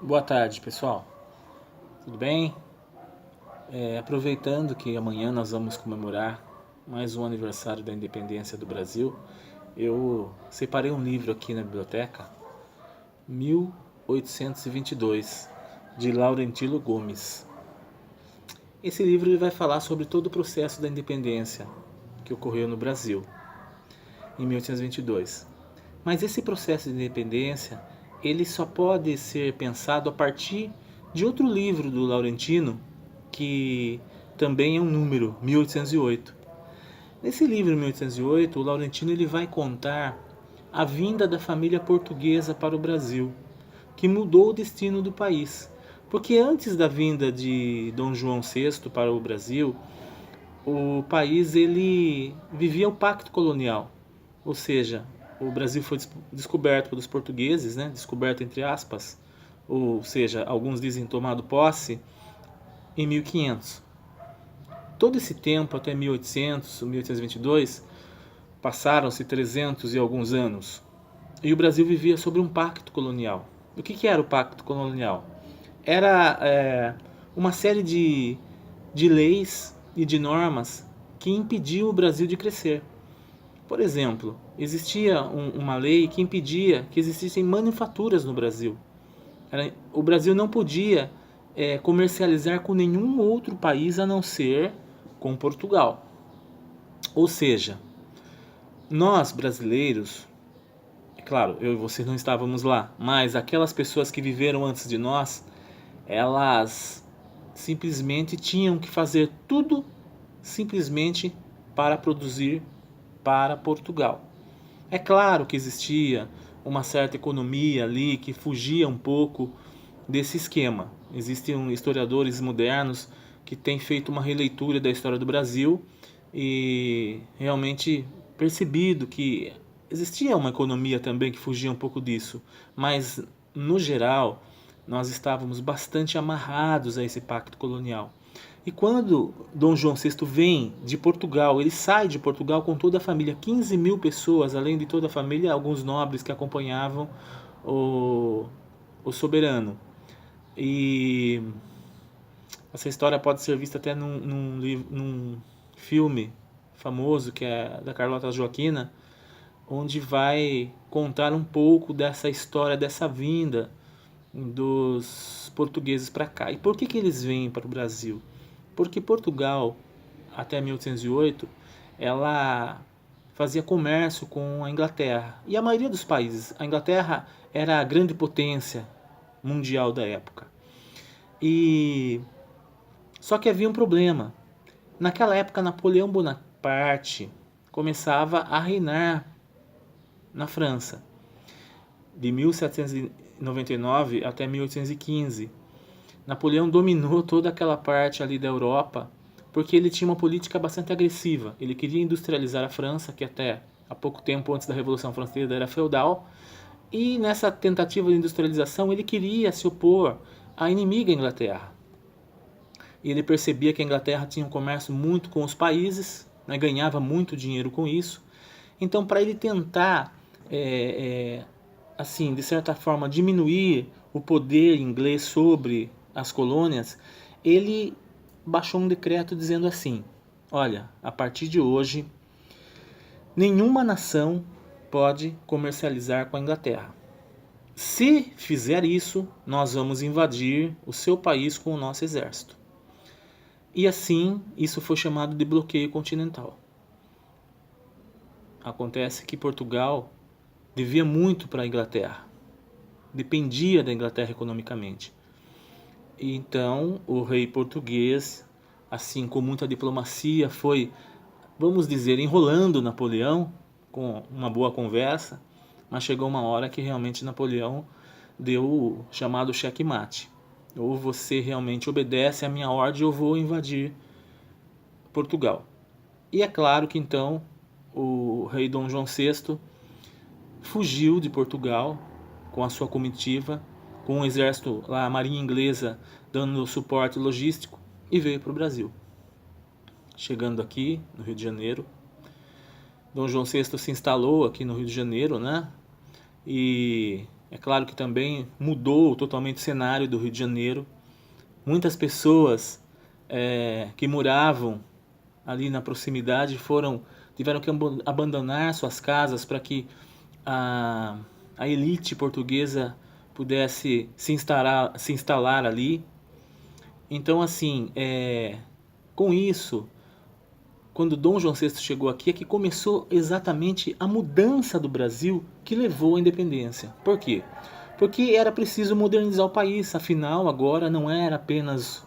Boa tarde, pessoal. Tudo bem? Aproveitando que amanhã nós vamos comemorar mais um aniversário da independência do Brasil, eu separei um livro aqui na biblioteca, 1822, de Laurentilo Gomes. Esse livro ele vai falar sobre todo o processo da independência que ocorreu no Brasil em 1822. Mas esse processo de independência ele só pode ser pensado a partir de outro livro do Laurentino, que também é um número, 1808. Nesse livro, 1808, o Laurentino ele vai contar a vinda da família portuguesa para o Brasil, que mudou o destino do país. Porque antes da vinda de Dom João VI para o Brasil, o país ele vivia o pacto colonial, ou seja, o Brasil foi descoberto pelos portugueses, né? Descoberto entre aspas, ou seja, alguns dizem tomado posse em 1500. Todo esse tempo até 1800, 1822, passaram-se 300 e alguns anos. E o Brasil vivia sobre um pacto colonial. O que era o pacto colonial? Era uma série de leis e de normas que impediam o Brasil de crescer. Por exemplo, existia uma lei que impedia que existissem manufaturas no Brasil. O Brasil não podia comercializar com nenhum outro país a não ser com Portugal. Ou seja, nós brasileiros, é claro, eu e você não estávamos lá, mas aquelas pessoas que viveram antes de nós, elas simplesmente tinham que fazer tudo simplesmente para produzir para Portugal. É claro que existia uma certa economia ali que fugia um pouco desse esquema. Existem historiadores modernos que têm feito uma releitura da história do Brasil e realmente percebido que existia uma economia também que fugia um pouco disso, mas no geral nós estávamos bastante amarrados a esse pacto colonial. E quando Dom João VI vem de Portugal, ele sai de Portugal com toda a família, 15 mil pessoas, além de toda a família, alguns nobres que acompanhavam o, o soberano. E essa história pode ser vista até num filme famoso que é da Carlota Joaquina, onde vai contar um pouco dessa história, dessa vinda dos portugueses para cá. E por que eles vêm para o Brasil? Porque Portugal, até 1808, ela fazia comércio com a Inglaterra. E a maioria dos países, a Inglaterra era a grande potência mundial da época. E só que havia um problema. Naquela época, Napoleão Bonaparte começava a reinar na França, de 1799 até 1815. Napoleão dominou toda aquela parte ali da Europa porque ele tinha uma política bastante agressiva. Ele queria industrializar a França, que até há pouco tempo antes da Revolução Francesa era feudal, e nessa tentativa de industrialização ele queria se opor à inimiga Inglaterra. E ele percebia que a Inglaterra tinha um comércio muito com os países, né, ganhava muito dinheiro com isso. Então, para ele tentar, assim, de certa forma, diminuir o poder inglês sobre as colônias, ele baixou um decreto dizendo assim: olha, a partir de hoje, nenhuma nação pode comercializar com a Inglaterra. Se fizer isso, nós vamos invadir o seu país com o nosso exército. E assim, isso foi chamado de bloqueio continental. Acontece que Portugal devia muito para a Inglaterra, dependia da Inglaterra economicamente. E então o rei português, assim com muita diplomacia, foi, vamos dizer, enrolando Napoleão com uma boa conversa, mas chegou uma hora que realmente Napoleão deu o chamado checkmate. Ou você realmente obedece à minha ordem, eu vou invadir Portugal. E é claro que então o rei Dom João VI fugiu de Portugal com a sua comitiva, com o exército, a marinha inglesa dando suporte logístico, e veio para o Brasil. Chegando aqui no Rio de Janeiro, Dom João VI se instalou aqui no Rio de Janeiro, né? E É claro que também mudou totalmente o cenário do Rio de Janeiro. Muitas pessoas que moravam ali na proximidade tiveram que abandonar suas casas para que a, a elite portuguesa pudesse se instalar ali. Então, assim, com isso, quando Dom João VI chegou aqui, é que começou exatamente a mudança do Brasil que levou à independência. Por quê? Porque era preciso modernizar o país, afinal, agora não era apenas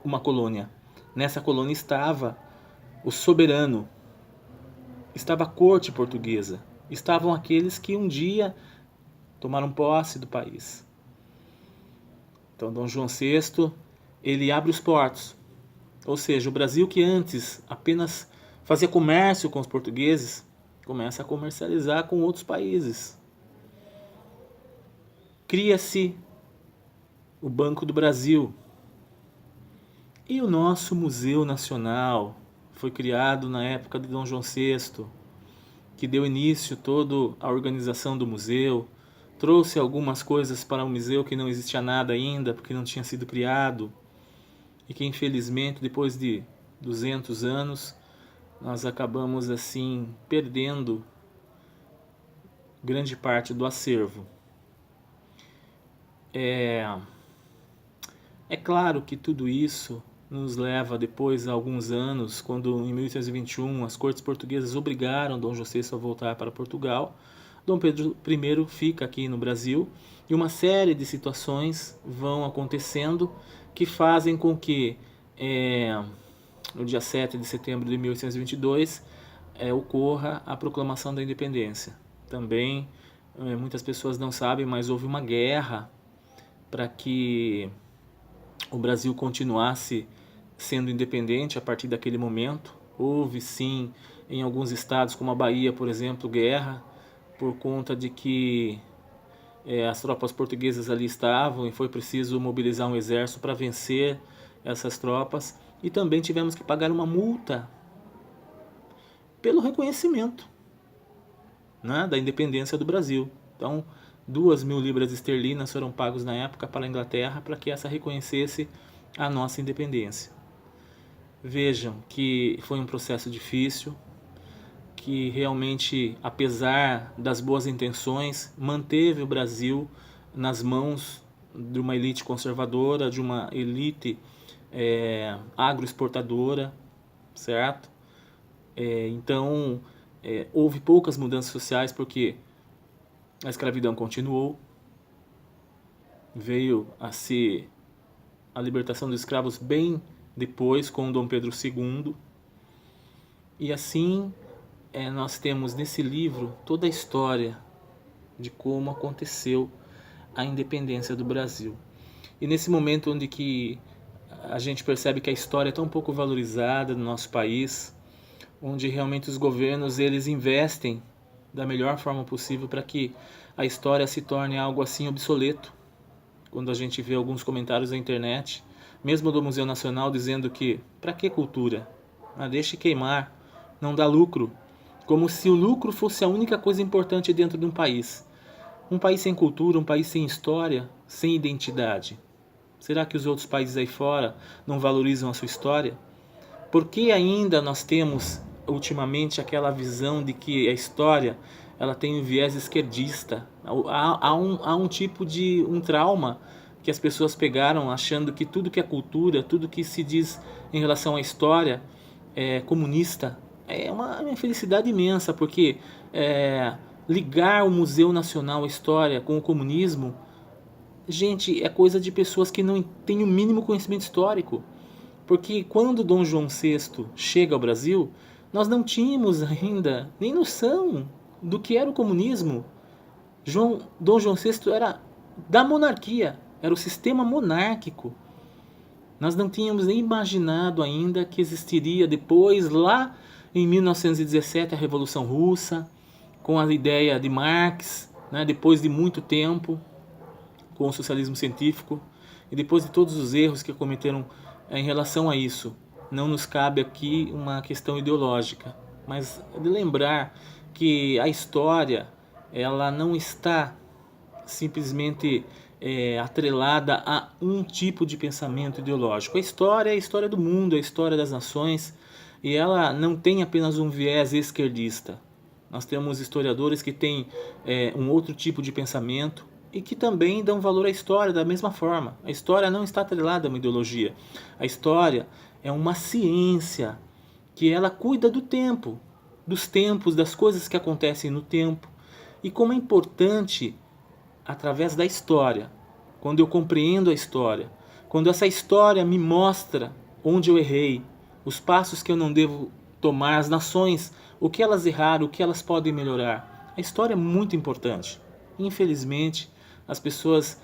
uma colônia. Nessa colônia estava o soberano, estava a corte portuguesa, estavam aqueles que um dia tomaram posse do país. Então, Dom João VI, ele abre os portos. Ou seja, o Brasil que antes apenas fazia comércio com os portugueses, começa a comercializar com outros países. Cria-se o Banco do Brasil. E o nosso Museu Nacional foi criado na época de Dom João VI, que deu início toda a organização do museu, trouxe algumas coisas para o museu que não existia nada ainda, porque não tinha sido criado, e que infelizmente depois de 200 anos nós acabamos assim perdendo grande parte do acervo. É claro que tudo isso nos leva depois a alguns anos, quando em 1821 as cortes portuguesas obrigaram Dom João VI a voltar para Portugal. Dom Pedro I fica aqui no Brasil e uma série de situações vão acontecendo que fazem com que no dia 7 de setembro de 1822 ocorra a proclamação da independência. Também muitas pessoas não sabem, mas houve uma guerra para que o Brasil continuasse sendo independente a partir daquele momento. Houve sim, em alguns estados como a Bahia, por exemplo, guerra por conta de que as tropas portuguesas ali estavam e foi preciso mobilizar um exército para vencer essas tropas. E também tivemos que pagar uma multa pelo reconhecimento, né, da independência do Brasil. Então, 2.000 libras esterlinas foram pagos na época para a Inglaterra para que essa reconhecesse a nossa independência. Vejam que foi um processo difícil, que realmente, apesar das boas intenções, manteve o Brasil nas mãos de uma elite conservadora, de uma elite agroexportadora, certo? Então, houve poucas mudanças sociais porque a escravidão continuou, veio a libertação dos escravos bem depois com Dom Pedro II, e assim nós temos nesse livro toda a história de como aconteceu a independência do Brasil. E nesse momento onde que a gente percebe que a história é tão pouco valorizada no nosso país, onde realmente os governos eles investem da melhor forma possível para que a história se torne algo assim obsoleto. Quando a gente vê alguns comentários na internet, mesmo do Museu Nacional, dizendo que para que cultura? Deixe queimar, não dá lucro. Como se o lucro fosse a única coisa importante dentro de um país. Um país sem cultura, um país sem história, sem identidade. Será que os outros países aí fora não valorizam a sua história? Por que ainda nós temos ultimamente aquela visão de que a história ela tem um viés esquerdista? Há um tipo de um trauma que as pessoas pegaram achando que tudo que é cultura, tudo que se diz em relação à história é comunista. É uma infelicidade imensa, porque ligar o Museu Nacional à história com o comunismo, gente, é coisa de pessoas que não têm o mínimo conhecimento histórico. Porque quando Dom João VI chega ao Brasil, nós não tínhamos ainda nem noção do que era o comunismo. Dom João VI era da monarquia, era o sistema monárquico. Nós não tínhamos nem imaginado ainda que existiria depois, lá em 1917, a Revolução Russa, com a ideia de Marx, né, depois de muito tempo, com o socialismo científico, e depois de todos os erros que cometeram em relação a isso. Não nos cabe aqui uma questão ideológica, mas de lembrar que a história ela não está simplesmente atrelada a um tipo de pensamento ideológico. A história é a história do mundo, é a história das nações, e ela não tem apenas um viés esquerdista. Nós temos historiadores que têm um outro tipo de pensamento e que também dão valor à história da mesma forma. A história não está atrelada a uma ideologia. A história é uma ciência que ela cuida do tempo, dos tempos, das coisas que acontecem no tempo. E como é importante, através da história, quando eu compreendo a história, quando essa história me mostra onde eu errei, os passos que eu não devo tomar, as nações, o que elas erraram, o que elas podem melhorar. A história é muito importante. Infelizmente, as pessoas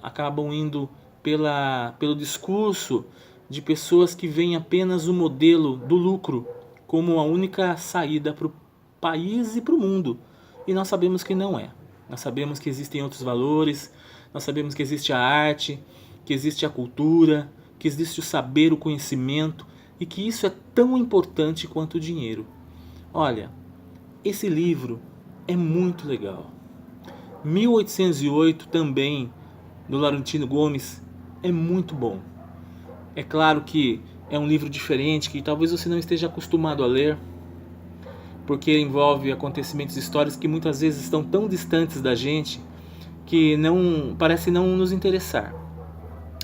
acabam indo pelo discurso de pessoas que veem apenas o modelo do lucro como a única saída para o país e para o mundo. E nós sabemos que não é. Nós sabemos que existem outros valores, nós sabemos que existe a arte, que existe a cultura, que existe o saber, o conhecimento, e que isso é tão importante quanto o dinheiro. Olha, esse livro é muito legal. 1808 também, do Laurentino Gomes, é muito bom. É claro que é um livro diferente, que talvez você não esteja acostumado a ler, porque envolve acontecimentos históricos que muitas vezes estão tão distantes da gente que parece não nos interessar.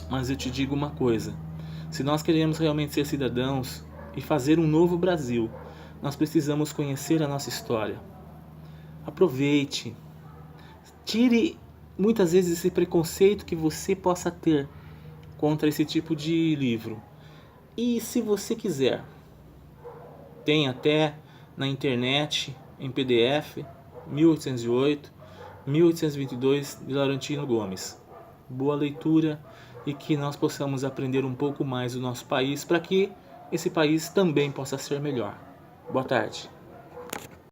Mas eu te digo uma coisa, se nós queremos realmente ser cidadãos e fazer um novo Brasil, nós precisamos conhecer a nossa história. Aproveite, tire muitas vezes esse preconceito que você possa ter contra esse tipo de livro. E se você quiser, tem até na internet, em PDF, 1808, 1822, de Laurentino Gomes. Boa leitura e que nós possamos aprender um pouco mais do nosso país para que esse país também possa ser melhor. Boa tarde.